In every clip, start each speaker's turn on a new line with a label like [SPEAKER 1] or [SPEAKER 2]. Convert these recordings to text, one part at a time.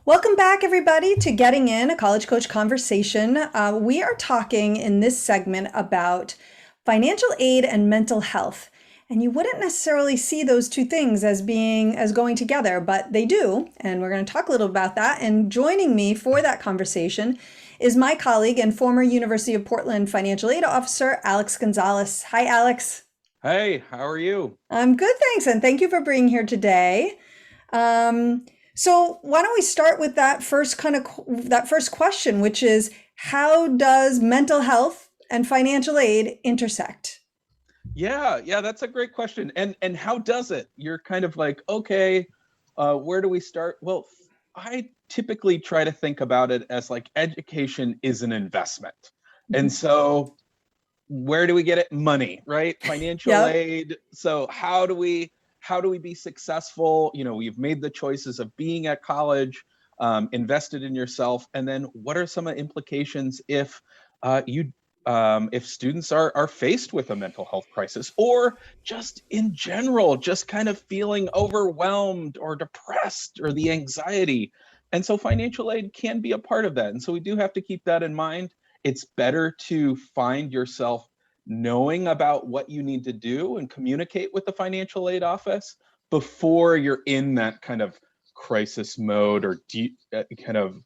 [SPEAKER 1] Welcome back, everybody, to Getting In, a College Coach Conversation. We are talking in this segment about financial aid and mental health. And you wouldn't necessarily see those two things as going together, but they do. And we're going to talk a little about that. And joining me for that conversation is my colleague and former University of Portland financial aid officer, Alex Gonzalez. Hi, Alex.
[SPEAKER 2] Hey, how are you?
[SPEAKER 1] I'm good, thanks, and thank you for being here today. Um, so why don't we start with that first question, which is how does mental health and financial aid intersect?
[SPEAKER 2] Yeah, that's a great question. And how does it? You're kind of like, okay, where do we start? Well, I typically try to think about it as like education is an investment. And so where do we get it? Money, right? Financial
[SPEAKER 1] Yep.
[SPEAKER 2] aid. So how do we be successful? You've made the choices of being at college, invested in yourself, and then what are some of the implications you if students are faced with a mental health crisis, or just in general, just kind of feeling overwhelmed or depressed, or the anxiety. And so financial aid can be a part of that. And so we do have to keep that in mind. It's better to find yourself knowing about what you need to do and communicate with the financial aid office before you're in that kind of crisis mode, or kind of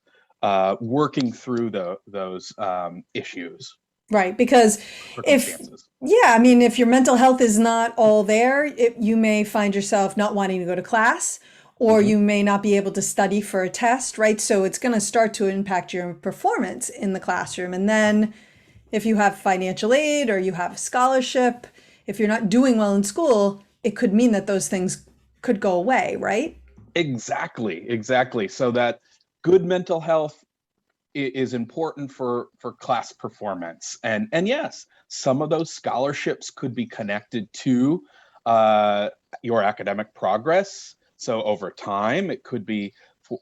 [SPEAKER 2] working through those issues
[SPEAKER 1] Right, because
[SPEAKER 2] or
[SPEAKER 1] if
[SPEAKER 2] circumstances.
[SPEAKER 1] yeah, I mean, if your mental health is not all there, you may find yourself not wanting to go to class, or
[SPEAKER 2] Mhm.
[SPEAKER 1] you may not be able to study for a test, right? So it's going to start to impact your performance in the classroom. And then if you have financial aid or you have a scholarship, if you're not doing well in school, it could mean that those things could go away, right?
[SPEAKER 2] Exactly. So that good mental health is important for class performance. And yes, some of those scholarships could be connected to uh, your academic progress. So over time, it could be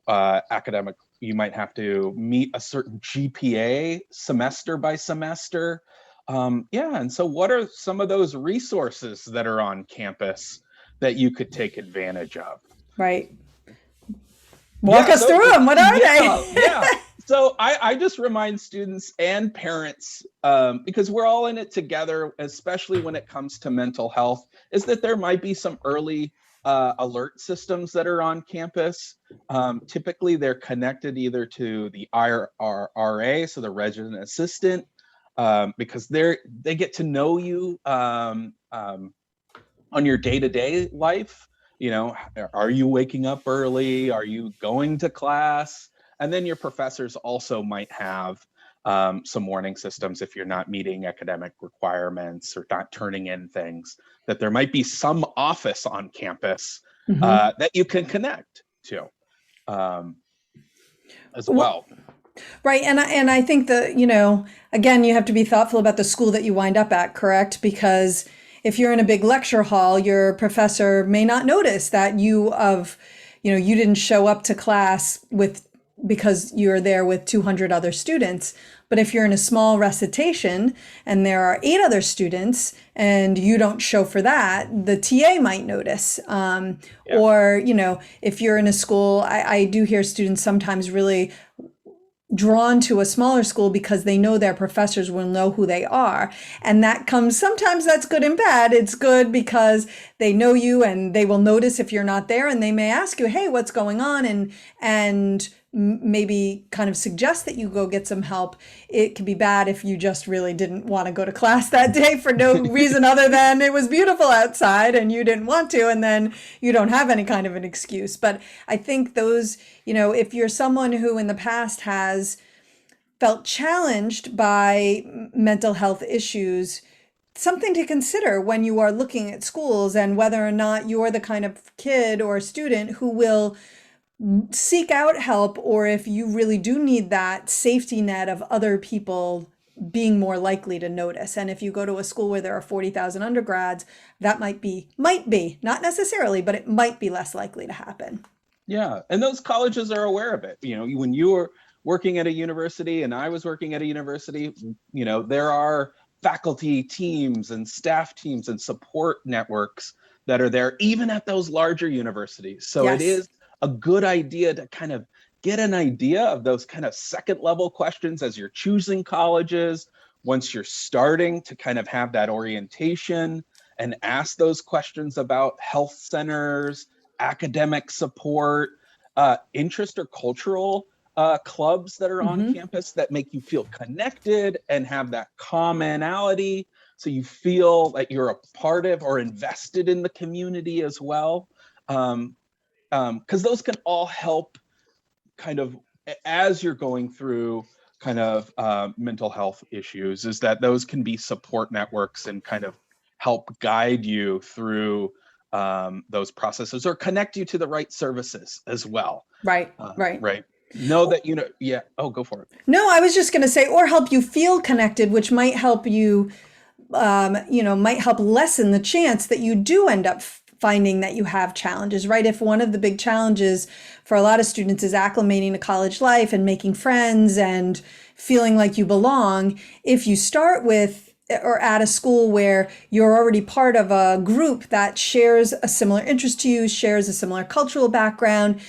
[SPEAKER 2] academic. You might have to meet a certain GPA semester by semester. Yeah, and so what are some of those resources that are on campus that you could take advantage of?
[SPEAKER 1] Right. Walk
[SPEAKER 2] Yeah,
[SPEAKER 1] us through them. What are they?
[SPEAKER 2] yeah. So I just remind students and parents, because we're all in it together, especially when it comes to mental health, is that there might be some early alert systems that are on campus. Typically, they're connected either to the IRRA, so the resident assistant, because they get to know you on your day-to-day life. Are you waking up early? Are you going to class? And then your professors also might have some warning systems if you're not meeting academic requirements or not turning in things, that there might be some office on campus
[SPEAKER 1] Hmm.
[SPEAKER 2] that you can connect to, um, as
[SPEAKER 1] Well,
[SPEAKER 2] well.
[SPEAKER 1] right, and I think that, again, you have to be thoughtful about the school that you wind up at, correct? Because if you're in a big lecture hall, your professor may not notice that you didn't show up to class with because you're there with 200 other students. But if you're in a small recitation and there are 8 other students and you don't show for that, the TA might notice.
[SPEAKER 2] Yeah.
[SPEAKER 1] Or, if you're in a school, I do hear students sometimes really drawn to a smaller school because they know their professors will know who they are. And that comes, sometimes that's good and bad. It's good because they know you and they will notice if you're not there, and they may ask you, hey, what's going on? And maybe kind of suggest that you go get some help. It can be bad if you just really didn't want to go to class that day for no reason other than it was beautiful outside and you didn't want to, and then you don't have any kind of an excuse. But I think those, if you're someone who in the past has felt challenged by mental health issues, something to consider when you are looking at schools and whether or not you're the kind of kid or student who will seek out help, or if you really do need that safety net of other people being more likely to notice. And if you go to a school where there are 40,000 undergrads, that might be, not necessarily, but it might be less likely to happen.
[SPEAKER 2] Yeah, and those colleges are aware of it. When you were working at a university and I was working at a university, there are faculty teams and staff teams and support networks that are there, even at those larger universities. So it
[SPEAKER 1] Yes.
[SPEAKER 2] is a good idea to kind of get an idea of those kind of second level questions as you're choosing colleges, once you're starting to kind of have that orientation and ask those questions about health centers, academic support, interest or cultural clubs that are on
[SPEAKER 1] Hmm.
[SPEAKER 2] campus that make you feel connected and have that commonality. So you feel that you're a part of or invested in the community as well. Because those can all help kind of as you're going through kind of mental health issues, is that those can be support networks and kind of help guide you through those processes or connect you to the right services as well.
[SPEAKER 1] Right, right.
[SPEAKER 2] Right. Know that, yeah. Oh, go for it.
[SPEAKER 1] No, I was just going to say, or help you feel connected, which might help you, might help lessen the chance that you do end up finding that you have challenges, right? If one of the big challenges for a lot of students is acclimating to college life and making friends and feeling like you belong, if you start with or at a school where you're already part of a group that shares a similar interest to you, shares a similar cultural background,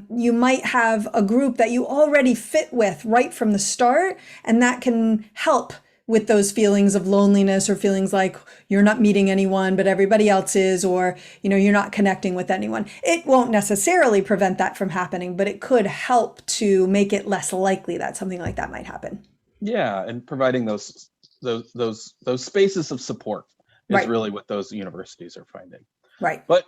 [SPEAKER 1] you might have a group that you already fit with right from the start, and that can help with those feelings of loneliness or feelings like you're not meeting anyone but everybody else is, or you're not connecting with anyone. It won't necessarily prevent that from happening, but it could help to make it less likely that something like that might happen.
[SPEAKER 2] Yeah, and providing those spaces of support is
[SPEAKER 1] Right.
[SPEAKER 2] really what those universities are finding.
[SPEAKER 1] Right.
[SPEAKER 2] But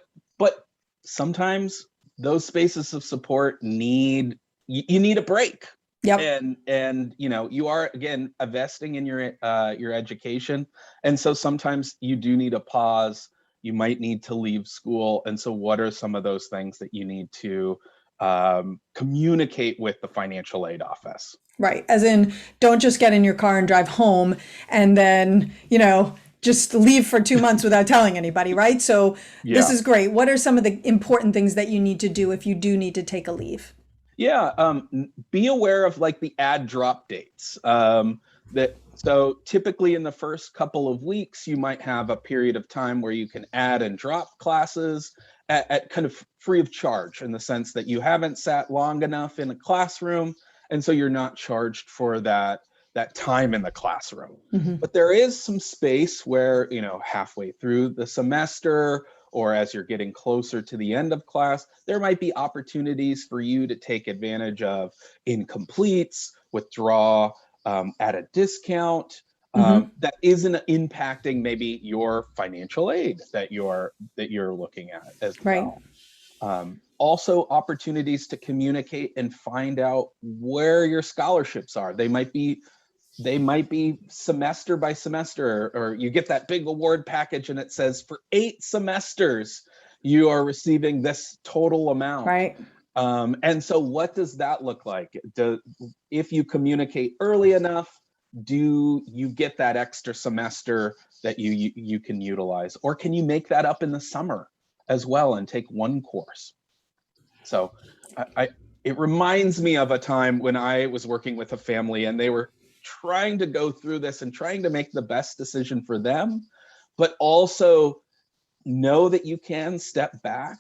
[SPEAKER 2] sometimes those spaces of support need you need a break.
[SPEAKER 1] Yep.
[SPEAKER 2] And you are again investing in your education, and so sometimes you do need a pause. You might need to leave school, and so what are some of those things that you need to communicate with the financial aid office?
[SPEAKER 1] Right. As in, don't just get in your car and drive home and then, just leave for 2 months without telling anybody, right? So this
[SPEAKER 2] Yeah.
[SPEAKER 1] is great. What are some of the important things that you need to do if you do need to take a leave?
[SPEAKER 2] Yeah, be aware of like the add drop dates. So typically in the first couple of weeks, you might have a period of time where you can add and drop classes at kind of free of charge, in the sense that you haven't sat long enough in a classroom, and so you're not charged for that time in the classroom.
[SPEAKER 1] Hmm.
[SPEAKER 2] But there is some space where, halfway through the semester, or as you're getting closer to the end of class, there might be opportunities for you to take advantage of incompletes, withdraw at a discount,
[SPEAKER 1] Hmm.
[SPEAKER 2] that isn't impacting maybe your financial aid that you're looking at as
[SPEAKER 1] Right.
[SPEAKER 2] well. Also, opportunities to communicate and find out where your scholarships are. They might be semester by semester, or you get that big award package and it says for 8 semesters you are receiving this total amount.
[SPEAKER 1] Right.
[SPEAKER 2] And so what does that look like? If you communicate early enough, do you get that extra semester that you can utilize, or can you make that up in the summer as well and take one course? So it reminds me of a time when I was working with a family and they were trying to go through this and trying to make the best decision for them, but also know that you can step back,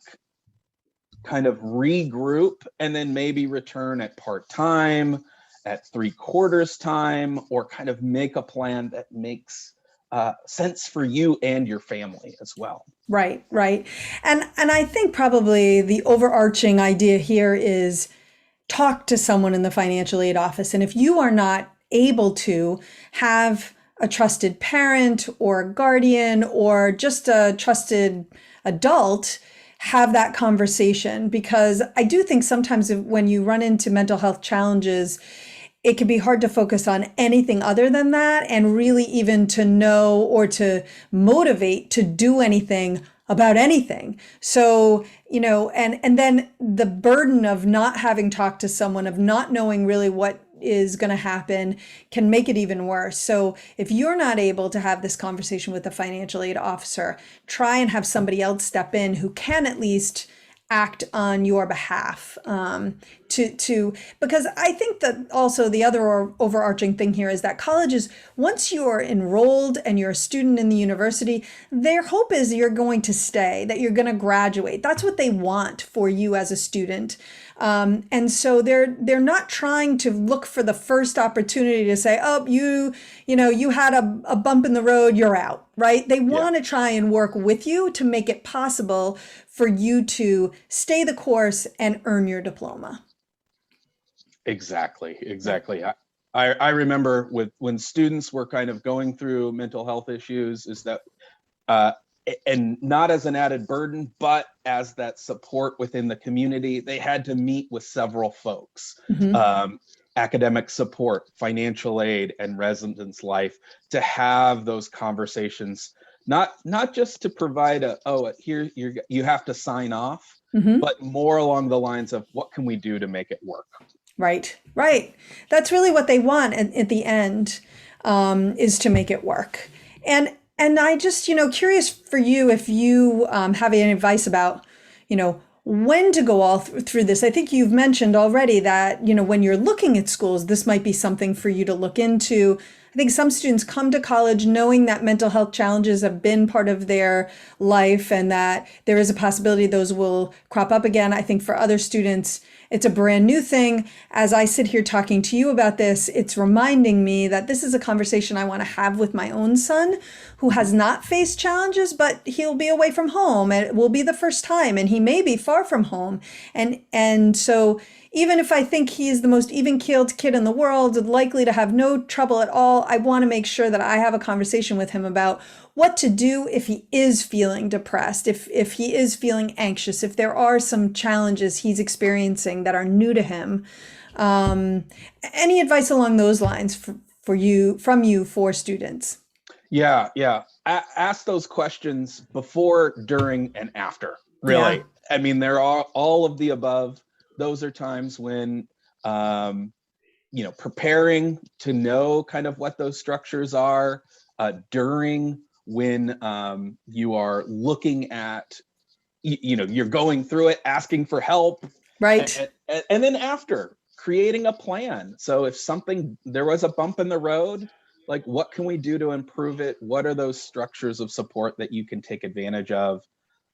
[SPEAKER 2] kind of regroup, and then maybe return at part-time, at 3/4 time, or kind of make a plan that makes sense for you and your family as well.
[SPEAKER 1] Right. Right. And I think probably the overarching idea here is talk to someone in the financial aid office. And if you are not able to have a trusted parent or guardian or just a trusted adult, have that conversation. Because I do think sometimes when you run into mental health challenges, it can be hard to focus on anything other than that, and really even to know or to motivate to do anything about anything. So, and then the burden of not having talked to someone, of not knowing really what is going to happen, can make it even worse. So if you're not able to have this conversation with a financial aid officer, try and have somebody else step in who can at least act on your behalf, because I think that also the other overarching thing here is that colleges, once you're enrolled and you're a student in the university, their hope is you're going to stay, that you're going to graduate. That's what they want for you as a student. And so they're not trying to look for the first opportunity to say, oh, you had a bump in the road, you're out, right? They
[SPEAKER 2] Yeah.
[SPEAKER 1] want to try and work with you to make it possible for you to stay the course and earn your diploma.
[SPEAKER 2] Exactly,
[SPEAKER 1] Yeah.
[SPEAKER 2] exactly. I remember when students were kind of going through mental health issues, is that uh, and not as an added burden, but as that support within the community, they had to meet with several folks,
[SPEAKER 1] Hmm.
[SPEAKER 2] um, academic support, financial aid, and residence life to have those conversations. Not just to provide here you have to sign off,
[SPEAKER 1] Hmm.
[SPEAKER 2] but more along the lines of what can we do to make it work.
[SPEAKER 1] Right, right. That's really what they want at the end, is to make it work. And I just, curious for you if you have any advice about, when to go all through this. I think you've mentioned already that, when you're looking at schools, this might be something for you to look into. I think some students come to college knowing that mental health challenges have been part of their life and that there is a possibility those will crop up again. I think for other students, it's a brand new thing. As I sit here talking to you about this, it's reminding me that this is a conversation I want to have with my own son, who has not faced challenges, but he'll be away from home and it will be the first time, and he may be far from home. And so even if I think he is the most even-keeled kid in the world, likely to have no trouble at all, I want to make sure that I have a conversation with him about what to do if he is feeling depressed, if he is feeling anxious, if there are some challenges he's experiencing that are new to him. Um, any advice along those lines from you for students?
[SPEAKER 2] Yeah, yeah. Ask those questions before, during, and after.
[SPEAKER 1] Yeah.
[SPEAKER 2] Really, I mean, there are all of the above. Those are times when um, preparing to know kind of what those structures are. During, when you are looking at, you're going through it, asking for help,
[SPEAKER 1] Right.
[SPEAKER 2] and then after, creating a plan. So if there was a bump in the road, like what can we do to improve it? What are those structures of support that you can take advantage of,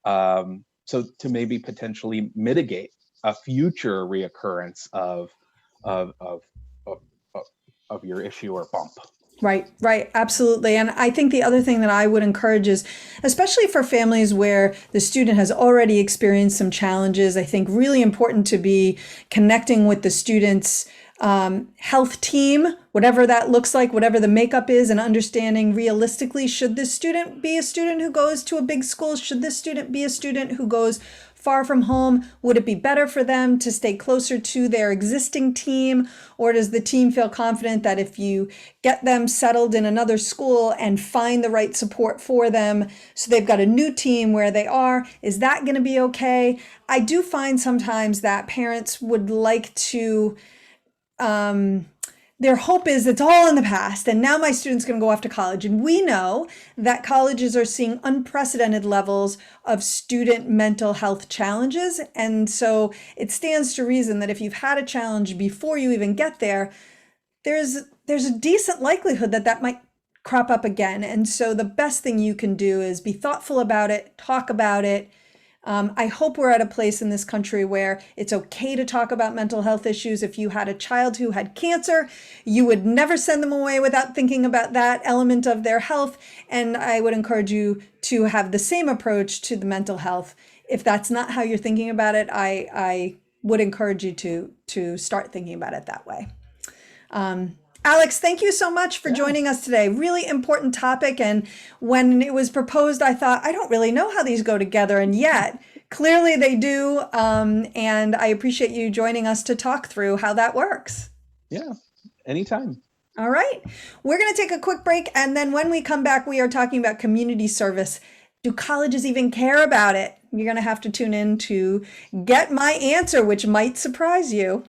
[SPEAKER 2] so to maybe potentially mitigate a future reoccurrence of of of, of your issue or bump.
[SPEAKER 1] Right, right, absolutely. And I think the other thing that I would encourage is, especially for families where the student has already experienced some challenges, I think really important to be connecting with the student's health team, whatever that looks like, whatever the makeup is, and understanding realistically, should this student be a student who goes to a big school? Should this student be a student who goes far from home? Would it be better for them to stay closer to their existing team? Or does the team feel confident that if you get them settled in another school and find the right support for them, so they've got a new team where they are, is that going to be okay? I do find sometimes that parents would like to, their hope is it's all in the past and now my student's going to go off to college. And we know that colleges are seeing unprecedented levels of student mental health challenges. And so it stands to reason that if you've had a challenge before you even get there, there's a decent likelihood that that might crop up again. And so the best thing you can do is be thoughtful about it, talk about it. I hope we're at a place in this country where it's okay to talk about mental health issues. If you had a child who had cancer, you would never send them away without thinking about that element of their health. And I would encourage you to have the same approach to the mental health. If that's not how you're thinking about it, I would encourage you to start thinking about it that way. Alex, thank you so much for
[SPEAKER 2] Yeah.
[SPEAKER 1] joining us today. Really important topic. And when it was proposed, I thought, I don't really know how these go together. And yet, clearly they do. And I appreciate you joining us to talk through how that works.
[SPEAKER 2] Yeah. Anytime.
[SPEAKER 1] All right. We're going to take a quick break. And then when we come back, we are talking about community service. Do colleges even care about it? You're going to have to tune in to get my answer, which might surprise you.